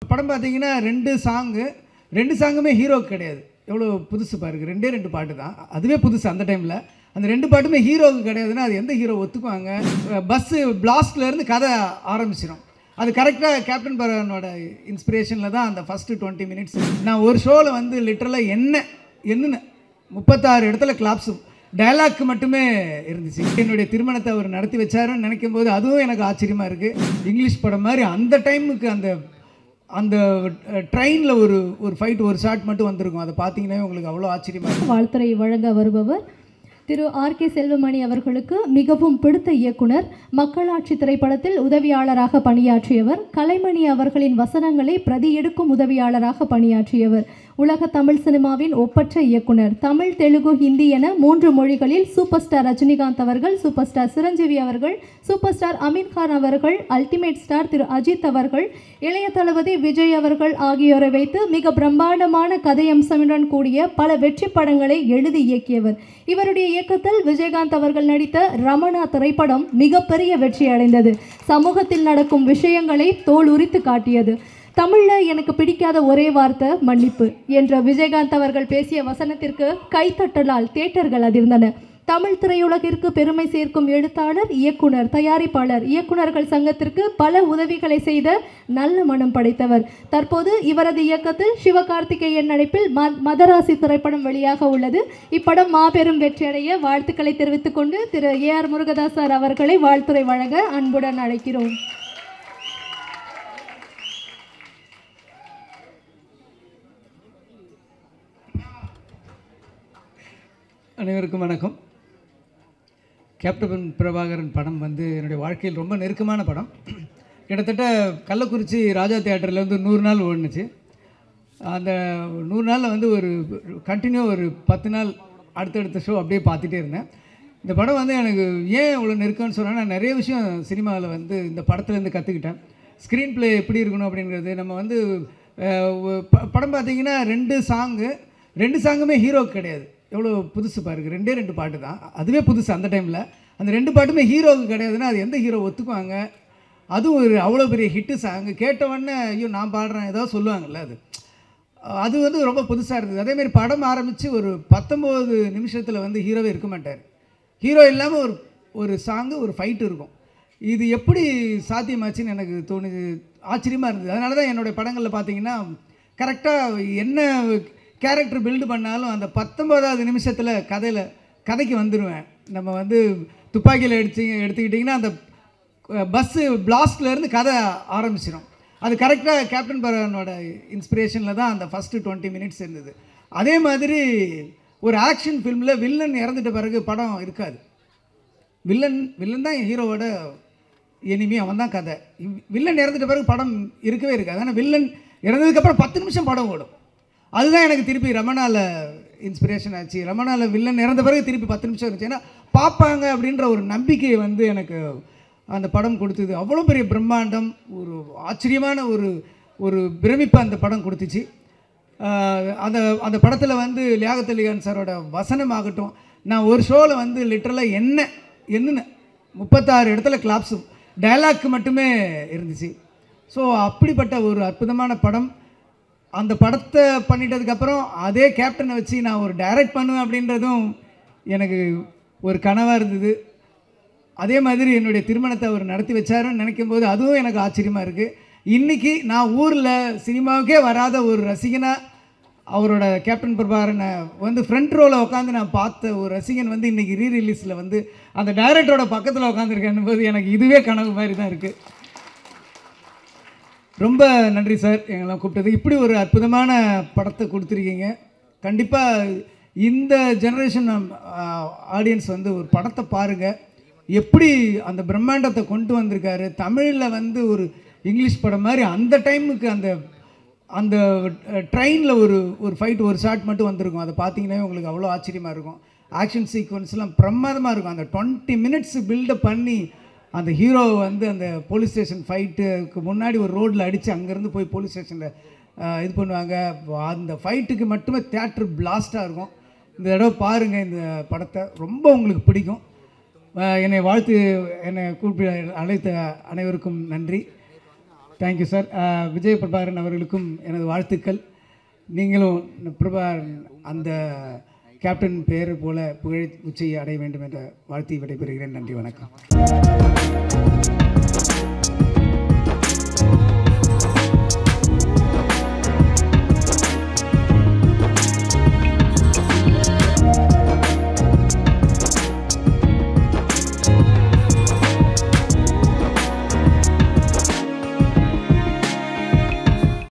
படம் பார்த்தீங்கன்னா 2 சாங்குமே ஹீரோக்கு கிடையாது. எவ்வளோ புதுசு பாருங்க. 2 பாட்டு தான். அதுவே புதுசு அந்த டைமில். அந்த 2 பாட்டுமே ஹீரோவுக்கு கிடையாதுன்னா அது எந்த ஹீரோ ஒத்துக்குவாங்க? பஸ்ஸு பிளாஸ்ட்லேருந்து கதை ஆரம்பிச்சிடும். அது கரெக்டாக கேப்டன் பரவனோட இன்ஸ்பிரேஷனில் தான் அந்த ஃபஸ்ட்டு 20 மினிட்ஸ். நான் ஒரு ஷோவில் வந்து லிட்டரலாக என்னன்னு 36 இடத்துல கிளாப்ஸு டயலாக் மட்டுமே இருந்துச்சு. என்னுடைய திருமணத்தை அவர் நடத்தி வச்சாருன்னு நினைக்கும் போது அதுவும் எனக்கு ஆச்சரியமாக இருக்குது. இங்கிலீஷ் படம் மாதிரி அந்த டைமுக்கு அந்த ட்ரெயினில் ஒரு ஃபைட் ஒரு ஷாட் மட்டும் வந்திருக்கும். அதை பார்த்தீங்கன்னா உங்களுக்கு அவ்வளோ ஆச்சரியமாக இருக்கும். வாழ்த்துறை வழங்க வருபவர் திரு ஆர்.கே. செல்வமணி அவர்களுக்கு மிகவும் பிடித்த இயக்குனர், மக்களாட்சி திரைப்படத்தில் உதவியாளராக பணியாற்றியவர், கலைமணி அவர்களின் வசனங்களை பிரதி எடுக்கும் உதவியாளராக பணியாற்றியவர், உலக தமிழ் சினிமாவின் ஒப்பற்ற இயக்குனர், தமிழ், தெலுங்கு, ஹிந்தி என 3 மொழிகளில் சூப்பர் ஸ்டார் ரஜினிகாந்த் அவர்கள், சூப்பர் ஸ்டார் சிரஞ்சீவி அவர்கள், சூப்பர் ஸ்டார் அமீர் கான் அவர்கள், அல்டிமேட் ஸ்டார் திரு அஜித் அவர்கள், இளைய தளபதி விஜய் அவர்கள் ஆகியோரை வைத்து மிக பிரம்மாண்டமான கதையம்சமுடன் கூடிய பல வெற்றி படங்களை எழுதி இயக்கியவர். இவருடைய இயக்கத்தில் விஜயகாந்த் அவர்கள் நடித்த ரமணா திரைப்படம் மிகப்பெரிய வெற்றி அடைந்தது. சமூகத்தில் நடக்கும் விஷயங்களை தோல் உரித்து காட்டியது. தமிழில் எனக்கு பிடிக்காத ஒரே வார்த்தை மன்னிப்பு என்ற விஜயகாந்த் அவர்கள் பேசிய வசனத்திற்கு கைத்தட்டலால் தியேட்டர்கள் அதிர்ந்தன. தமிழ் திரையுலகிற்கு பெருமை சேர்க்கும் எழுத்தாளர், இயக்குனர், தயாரிப்பாளர், இயக்குனர்கள் சங்கத்திற்கு பல உதவிகளை செய்த நல்ல மனம் படைத்தவர். தற்போது இவரது இயக்கத்தில் சிவகார்த்திகேயன் நடிப்பில் மதராசி திரைப்படம் வெளியாக உள்ளது. இப்படம் மாபெரும் வெற்றியடைய வாழ்த்துக்களை தெரிவித்துக் கொண்டு திரு ஏ.ஆர். முருகதாஸ் சார் அவர்களை வாழ்த்துரை வழங்க அன்புடன் அழைக்கிறோம். அனைவருக்கும் வணக்கம். கேப்டன் பிரபாகரன் படம் வந்து என்னுடைய வாழ்க்கையில் ரொம்ப நெருக்கமான படம். கிட்டத்தட்ட கள்ளக்குறிச்சி ராஜா தியேட்டரில் வந்து 100 நாள் ஓடுனுச்சு. அந்த 100 நாளில் வந்து ஒரு கண்டினியூ ஒரு 10 நாள் அடுத்தடுத்த ஷோ அப்படியே பார்த்துட்டே இருந்தேன். இந்த படம் வந்து எனக்கு ஏன் இவ்வளோ நெருக்கம்னு சொன்னால், நான் நிறைய விஷயம் சினிமாவில் வந்து இந்த படத்துலேருந்து கற்றுக்கிட்டேன். ஸ்க்ரீன் ப்ளே எப்படி இருக்கணும் அப்படிங்கிறது. நம்ம வந்து படம் பார்த்திங்கன்னா 2 சாங்குமே ஹீரோக்கு கிடையாது. எவ்வளோ புதுசு பாருங்க. 2 பாட்டு தான். அதுவே புதுசு அந்த டைமில். அந்த 2 பாட்டுமே ஹீரோவுக்கு கிடையாதுன்னா அது எந்த ஹீரோ ஒத்துக்குவாங்க? அதுவும் ஒரு அவ்வளோ பெரிய ஹிட்டு சாங்கு. கேட்டவொடனே ஐயோ நான் பாடுறேன் ஏதாவது சொல்லுவாங்கள்ல, அது வந்து ரொம்ப புதுசாக இருந்தது. அதேமாதிரி படம் ஆரம்பித்து ஒரு 19 நிமிஷத்தில் வந்து ஹீரோவே இருக்க மாட்டார். ஹீரோ இல்லாமல் ஒரு சாங்கு ஒரு ஃபைட்டு இருக்கும். இது எப்படி சாத்தியமாச்சுன்னு எனக்கு தோணுது, ஆச்சரியமாக இருந்தது. அதனால தான் என்னுடைய படங்களில் பார்த்தீங்கன்னா கரெக்டாக என்ன கேரக்டர் பில்டு பண்ணாலும் அந்த 19வது நிமிஷத்தில் கதைக்கு வந்துடுவேன். நம்ம வந்து துப்பாக்கியில் எடுத்துக்கிட்டிங்கன்னா அந்த பஸ்ஸு பிளாஸ்ட்லேருந்து கதை ஆரம்பிச்சிடும். அது கரெக்டாக கேப்டன் பரவனோட இன்ஸ்பிரேஷனில் தான் அந்த ஃபஸ்ட்டு 20 மினிட்ஸ் இருந்தது. அதே மாதிரி ஒரு ஆக்ஷன் ஃபில்மில் வில்லன் இறந்துட்ட பிறகு படம் இருக்காது. வில்லன் தான் ஹீரோவோட எனிமி, அவன் தான் கதை. வில்லன் இறந்துட்ட பிறகு படம் இருக்கவே இருக்காது. ஆனால் வில்லன் இறந்ததுக்கப்புறம் 10 நிமிஷம் படம் ஓடும். அதுதான் எனக்கு திருப்பி ரமணாவில் இன்ஸ்பிரேஷன் ஆச்சு. ரமணாவில் வில்லன் இறந்த பிறகு திருப்பி 10 நிமிஷம் இருந்துச்சு. ஏன்னா பார்ப்பாங்க அப்படின்ற ஒரு நம்பிக்கையை வந்து எனக்கு அந்த படம் கொடுத்தது. அவ்வளோ பெரிய பிரம்மாண்டம், ஒரு ஆச்சரியமான ஒரு பிரமிப்பை அந்த படம் கொடுத்துச்சு. அந்த படத்தில் வந்து லியாகத் அலி கான் சாரோட வசனம் ஆகட்டும். நான் ஒரு ஷோவில் வந்து லிட்டரலாக என்னன்னு 36 இடத்துல கிளாப்ஸு டயலாக் மட்டுமே இருந்துச்சு. ஸோ அப்படிப்பட்ட ஒரு அற்புதமான படம். அந்த படத்தை பண்ணிட்டதுக்கப்புறம் அதே கேப்டனை வச்சு நான் ஒரு டைரக்ட் பண்ணுவேன் அப்படின்றதும் எனக்கு ஒரு கனவாக இருந்தது. அதே மாதிரி என்னுடைய திருமணத்தை அவர் நடத்தி வச்சாருன்னு நினைக்கும் போது அதுவும் எனக்கு ஆச்சரியமாக இருக்குது. இன்றைக்கி நான் ஊரில் சினிமாவுக்கே வராத ஒரு ரசிகனாக அவரோட கேப்டன் பிரபாகரனை வந்து ஃப்ரண்ட் ரோவில் உட்காந்து நான் பார்த்த ஒரு ரசிகன் வந்து இன்றைக்கி ரீரிலீஸில் வந்து அந்த டைரக்டரோட பக்கத்தில் உட்காந்துருக்கேன் போது எனக்கு இதுவே கனவு மாதிரி தான் இருக்குது. ரொம்ப நன்றி சார் எங்கெல்லாம் கூப்பிட்டது. இப்படி ஒரு அற்புதமான படத்தை கொடுத்துருக்கீங்க. கண்டிப்பாக இந்த ஜெனரேஷன் ஆடியன்ஸ் வந்து ஒரு படத்தை பாருங்கள். எப்படி அந்த பிரம்மாண்டத்தை கொண்டு வந்திருக்காரு. தமிழில் வந்து ஒரு இங்கிலீஷ் படம் மாதிரி அந்த டைமுக்கு அந்த ட்ரெயினில் ஒரு ஃபைட் ஒரு ஷாட் மட்டும் வந்திருக்கும். அதை பார்த்தீங்கன்னா உங்களுக்கு அவ்வளோ ஆச்சரியமாக இருக்கும். ஆக்ஷன் சீக்வன்ஸ்லாம் பிரமாதமாக இருக்கும். அந்த 20 மினிட்ஸ் பில்டப் பண்ணி அந்த ஹீரோ வந்து அந்த போலீஸ் ஸ்டேஷன் ஃபைட்டுக்கு முன்னாடி ஒரு ரோட்டில் அடித்து அங்கேருந்து போய் போலீஸ் ஸ்டேஷனில் இது பண்ணுவாங்க. அந்த ஃபைட்டுக்கு மட்டுமே தியேட்டர் பிளாஸ்ட்டாக இருக்கும். இந்த தடவை பாருங்கள் இந்த படத்தை, ரொம்ப உங்களுக்கு பிடிக்கும். என்னை கூப்பிட்டு அழைத்த அனைவருக்கும் நன்றி. Thank you sir. விஜய் பிரபாகரன் அவர்களுக்கும் எனது வாழ்த்துக்கள். நீங்களும் பிரபாகரன் அந்த கேப்டன் பெயர் போல புகழ் உச்சியை அடைய வேண்டும் என்ற வாழ்த்தி விடைபெறுகிறேன். நன்றி, வணக்கம்.